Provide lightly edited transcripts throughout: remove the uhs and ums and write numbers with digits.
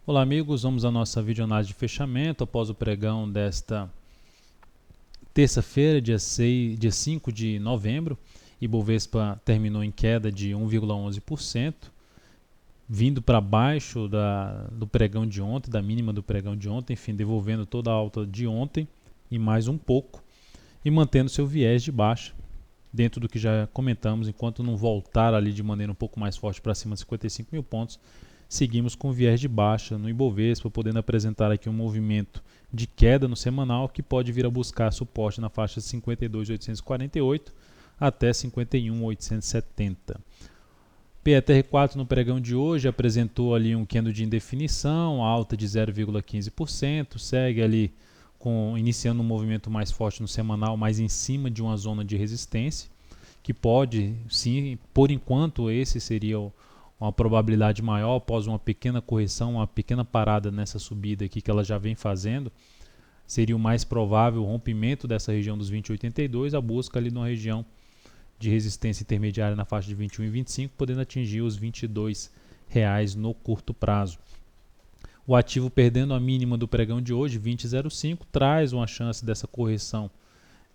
Olá amigos, vamos à nossa videoanálise de fechamento após o pregão desta terça-feira, dia 5 de novembro. Ibovespa terminou em queda de 1,11%, vindo para baixo do pregão de ontem, da mínima do pregão de ontem, enfim, devolvendo toda a alta de ontem e mais um pouco, e mantendo seu viés de baixa, dentro do que já comentamos, enquanto não voltar ali de maneira um pouco mais forte para cima de 55 mil pontos, seguimos com viés de baixa no Ibovespa, podendo apresentar aqui um movimento de queda no semanal que pode vir a buscar suporte na faixa de 52.848 até 51.870. PETR4 no pregão de hoje apresentou ali um candle de indefinição, alta de 0,15%, segue ali iniciando um movimento mais forte no semanal, mas em cima de uma zona de resistência, que pode, sim, por enquanto esse seria uma probabilidade maior após uma pequena correção, uma pequena parada nessa subida aqui que ela já vem fazendo, seria o mais provável o rompimento dessa região dos 20,82, a busca ali numa região de resistência intermediária na faixa de 21,25, podendo atingir os R$22 no curto prazo. O ativo perdendo a mínima do pregão de hoje, 20,05, traz uma chance dessa correção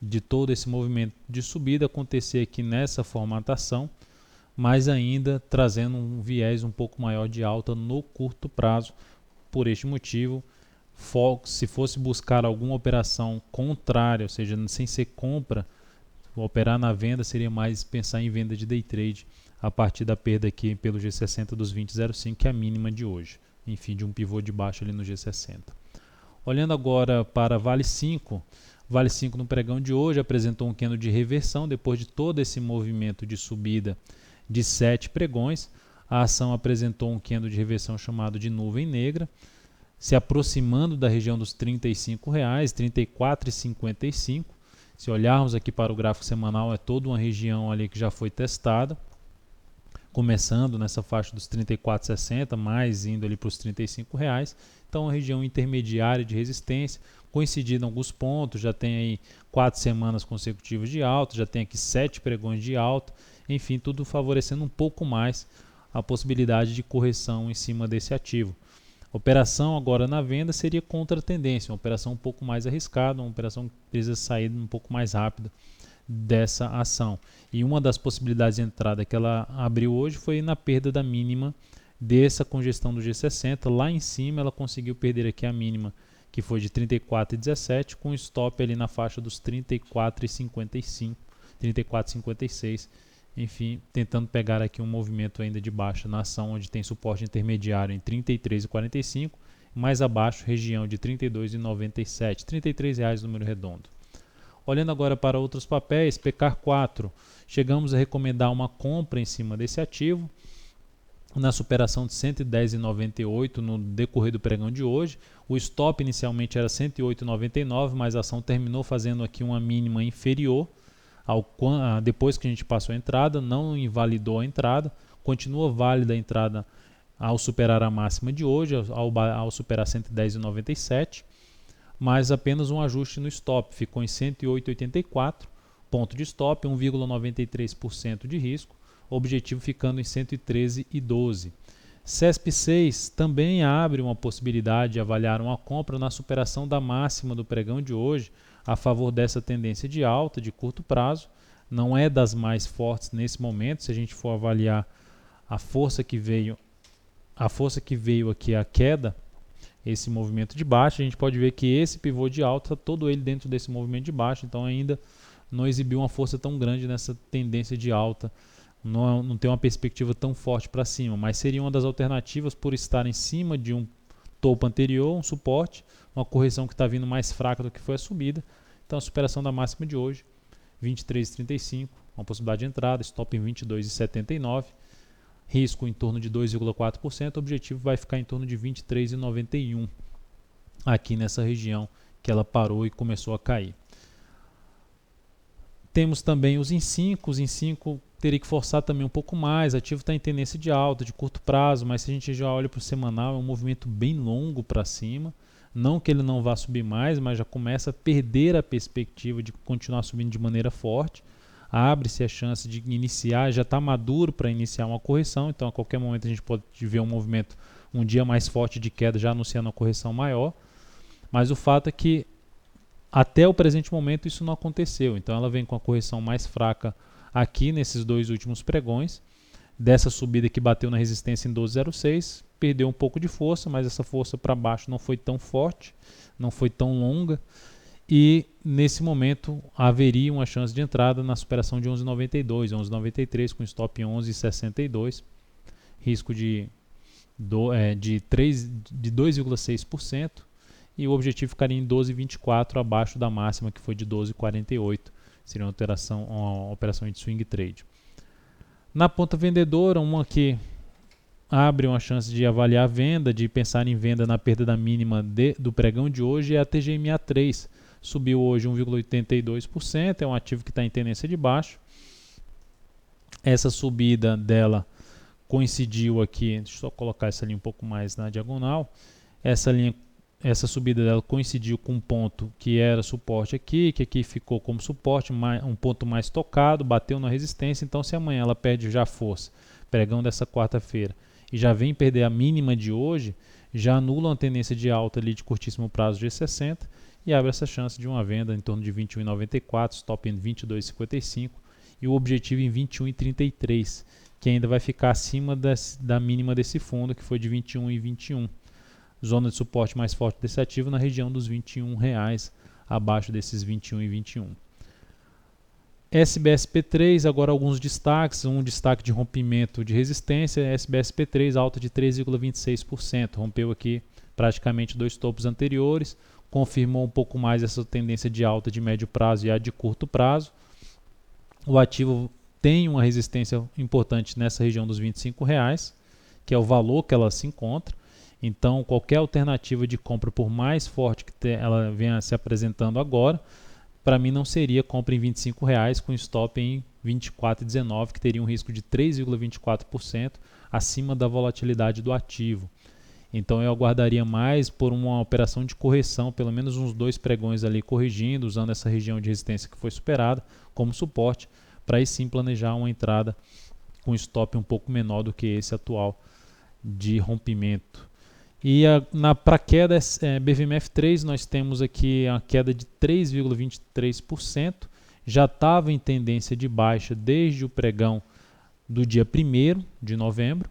de todo esse movimento de subida acontecer aqui nessa formatação, mas ainda trazendo um viés um pouco maior de alta no curto prazo. Por este motivo, se fosse buscar alguma operação contrária, ou seja, sem ser compra, operar na venda seria mais pensar em venda de day trade a partir da perda aqui pelo G60 dos 20,05, que é a mínima de hoje. Enfim, de um pivô de baixo ali no G60. Olhando agora para Vale 5, Vale 5 no pregão de hoje apresentou um candle de reversão depois de todo esse movimento de subida de 7 pregões. A ação apresentou um candle de reversão chamado de nuvem negra, se aproximando da região dos R$35, R$34,55. Se olharmos aqui para o gráfico semanal, é toda uma região ali que já foi testada, começando nessa faixa dos R$34,60, mais indo ali para os R$35. Então, uma região intermediária de resistência, coincidindo em alguns pontos, já tem aí 4 semanas consecutivas de alta, já tem aqui 7 pregões de alta, enfim, tudo favorecendo um pouco mais a possibilidade de correção em cima desse ativo. Operação agora na venda seria contra a tendência, uma operação um pouco mais arriscada, uma operação que precisa sair um pouco mais rápida dessa ação. E uma das possibilidades de entrada que ela abriu hoje foi na perda da mínima dessa congestão do G60. Lá em cima ela conseguiu perder aqui a mínima, que foi de 34,17, com stop ali na faixa dos 34,55, 34,56. Enfim, tentando pegar aqui um movimento ainda de baixa na ação, onde tem suporte intermediário em 33,45, mais abaixo região de 32,97, R$33 número redondo. Olhando agora para outros papéis, PECAR4, chegamos a recomendar uma compra em cima desse ativo, na superação de 110,98 no decorrer do pregão de hoje. O stop inicialmente era 108,99, mas a ação terminou fazendo aqui uma mínima inferior, depois que a gente passou a entrada, não invalidou a entrada, continua válida a entrada ao superar a máxima de hoje, ao superar 110,97, mas apenas um ajuste no stop, ficou em 108,84, ponto de stop, 1,93% de risco, objetivo ficando em 113,12. CESP6 também abre uma possibilidade de avaliar uma compra na superação da máxima do pregão de hoje, a favor dessa tendência de alta de curto prazo. Não é das mais fortes nesse momento, se a gente for avaliar a força que veio aqui, a queda, esse movimento de baixa, a gente pode ver que esse pivô de alta, todo ele dentro desse movimento de baixa, então ainda não exibiu uma força tão grande nessa tendência de alta, não tem uma perspectiva tão forte para cima, mas seria uma das alternativas por estar em cima de um topo anterior, um suporte, uma correção que está vindo mais fraca do que foi a subida. Então a superação da máxima de hoje, 23,35, uma possibilidade de entrada, stop em 22,79, risco em torno de 2,4%, o objetivo vai ficar em torno de 23,91 aqui nessa região que ela parou e começou a cair. Temos também os IN5 teria que forçar também um pouco mais, o ativo está em tendência de alta, de curto prazo, mas se a gente já olha para o semanal, é um movimento bem longo para cima, não que ele não vá subir mais, mas já começa a perder a perspectiva de continuar subindo de maneira forte, abre-se a chance de iniciar, já está maduro para iniciar uma correção, então a qualquer momento a gente pode ver um movimento um dia mais forte de queda, já anunciando uma correção maior, mas o fato é que até o presente momento isso não aconteceu, então ela vem com a correção mais fraca aqui nesses dois últimos pregões, dessa subida que bateu na resistência em 12,06, perdeu um pouco de força, mas essa força para baixo não foi tão forte, não foi tão longa, e nesse momento haveria uma chance de entrada na superação de 11,92, 11,93 com stop em 11,62, risco de 2,6%, e o objetivo ficaria em 12,24 abaixo da máxima que foi de 12,48, seria uma operação de swing trade. Na ponta vendedora, uma que abre uma chance de avaliar a venda, de pensar em venda na perda da mínima do pregão de hoje, é a TGM-A3. Subiu hoje 1,82%, é um ativo que está em tendência de baixo. Essa subida dela coincidiu aqui, deixa eu só colocar essa linha um pouco mais na diagonal, essa subida dela coincidiu com um ponto que era suporte aqui, que aqui ficou como suporte, um ponto mais tocado, bateu na resistência, então se amanhã ela perde já força, pregão dessa quarta-feira, e já vem perder a mínima de hoje, já anula uma tendência de alta ali de curtíssimo prazo de 60 e abre essa chance de uma venda em torno de 21,94, stop em 22,55 e o objetivo em 21,33, que ainda vai ficar acima da mínima desse fundo, que foi de 21,21. Zona de suporte mais forte desse ativo na região dos R$21, abaixo desses 21,21. SBSP3, agora alguns destaques, um destaque de rompimento de resistência, SBSP3 alta de 3,26%, rompeu aqui praticamente dois topos anteriores, confirmou um pouco mais essa tendência de alta de médio prazo e a de curto prazo. O ativo tem uma resistência importante nessa região dos R$25, que é o valor que ela se encontra. Então, qualquer alternativa de compra, por mais forte que ela venha se apresentando agora, para mim não seria compra em R$25 com stop em 24,19, que teria um risco de 3,24% acima da volatilidade do ativo. Então eu aguardaria mais por uma operação de correção, pelo menos uns 2 pregões ali corrigindo, usando essa região de resistência que foi superada como suporte, para aí sim planejar uma entrada com stop um pouco menor do que esse atual de rompimento. E para queda BVMF3 nós temos aqui a queda de 3,23%, já estava em tendência de baixa desde o pregão do dia 1º de novembro,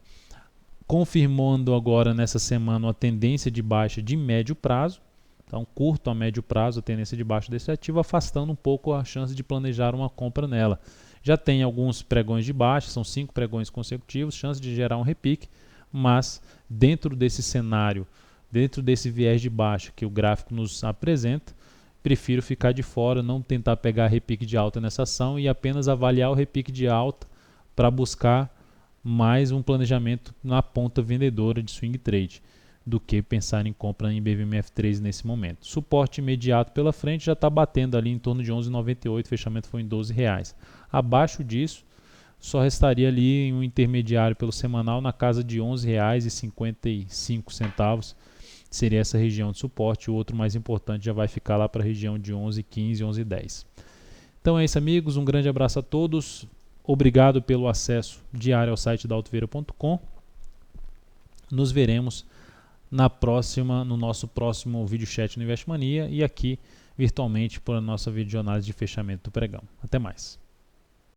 confirmando agora nessa semana uma tendência de baixa de médio prazo, então curto a médio prazo a tendência de baixa desse ativo, afastando um pouco a chance de planejar uma compra nela. Já tem alguns pregões de baixa, são 5 pregões consecutivos, chance de gerar um repique, mas dentro desse cenário, dentro desse viés de baixa que o gráfico nos apresenta, prefiro ficar de fora, não tentar pegar repique de alta nessa ação e apenas avaliar o repique de alta para buscar mais um planejamento na ponta vendedora de swing trade, do que pensar em compra em BVMF3 nesse momento. Suporte imediato pela frente já está batendo ali em torno de 11,98, fechamento foi em R$12. Abaixo disso, só restaria ali um intermediário pelo semanal na casa de R$11,55, seria essa região de suporte. O outro mais importante já vai ficar lá para a região de 11,15, 11,10. Então é isso, amigos, um grande abraço a todos, obrigado pelo acesso diário ao site da Altoveira.com. Nos veremos no nosso próximo vídeo chat no Investmania e aqui virtualmente para a nossa videoanálise de fechamento do pregão. Até mais.